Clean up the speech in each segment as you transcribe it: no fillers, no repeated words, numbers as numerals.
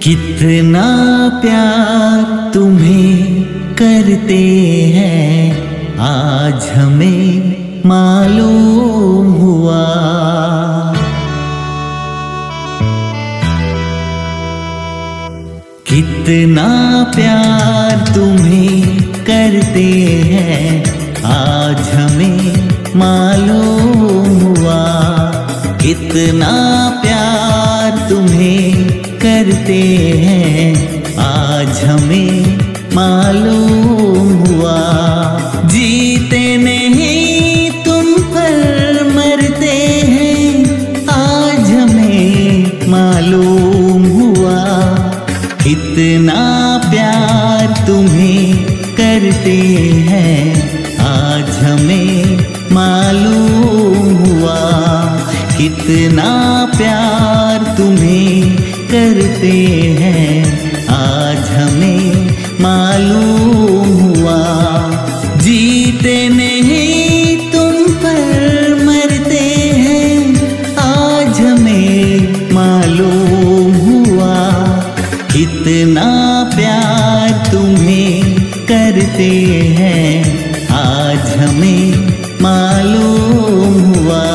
कितना प्यार तुम्हें करते हैं आज हमें मालूम हुआ। कितना प्यार तुम्हें करते हैं आज हमें मालूम हुआ। कितना प्यार तुम्हें करते हैं आज हमें मालूम हुआ। जीते नहीं तुम पर मरते हैं आज हमें मालूम हुआ। कितना प्यार तुम्हें करते हैं आज हमें मालूम हुआ। कितना प्यार तुम्हें करते हैं आज हमें मालूम हुआ। जीते नहीं तुम पर मरते हैं आज हमें मालूम हुआ। कितना प्यार तुम्हें करते हैं आज हमें मालूम हुआ।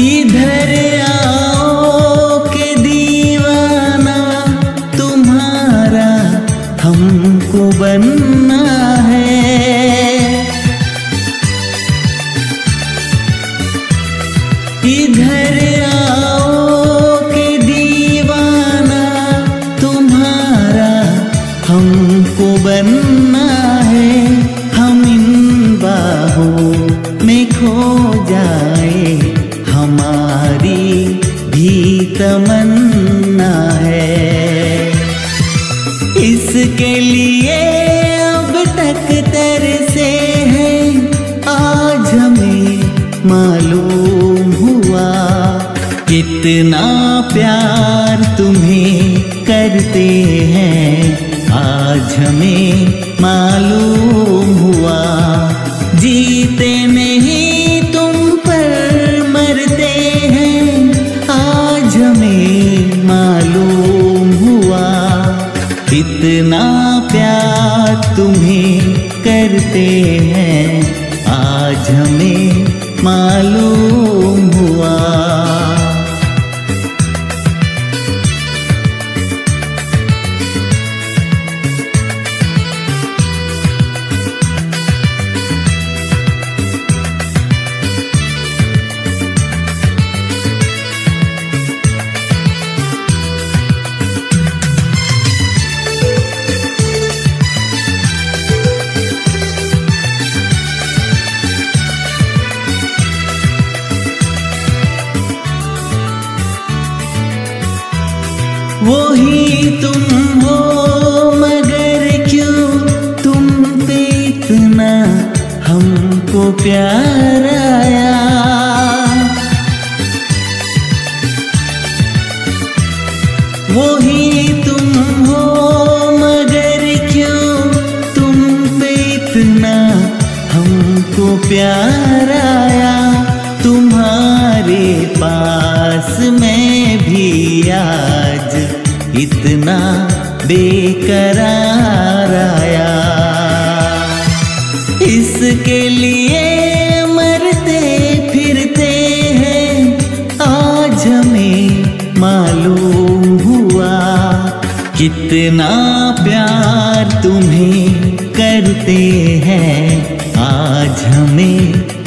इधर आओ के दीवाना तुम्हारा हमको बनना है। इधर आओ के दीवाना तुम्हारा हमको बनना है। हम इन बाहों में खो जाए हमारी भी तमन्ना है। इसके लिए अब तक तरसे हैं आज हमें मालूम हुआ। कितना प्यार तुम्हें करते हैं आज हमें मालूम हुआ। जीते नहीं तुम पर मरते हैं आज हमें मालूम हुआ। कितना प्यार तुम्हें करते हैं आज हमें मालूम हुआ। वही तुम हो मगर क्यों तुम पे इतना हमको प्यार आया। वही तुम हो मगर क्यों तुम पे इतना हमको प्यार आया। तुम्हारे पास मैं भी आज इतना बेकरार आया। इसके लिए मरते फिरते हैं आज हमें मालूम हुआ। कितना प्यार तुम्हें करते हैं आज हमें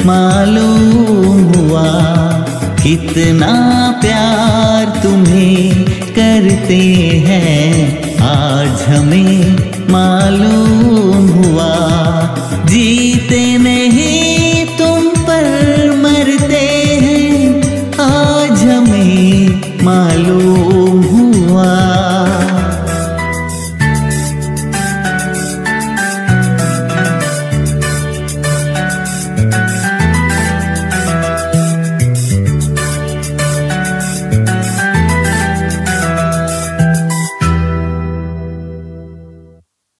मालूम हुआ। कितना प्यार तुम्हें करते हैं आज हमें मालूम हुआ। जीते नहीं तुम पर मरते हैं आज हमें मालूम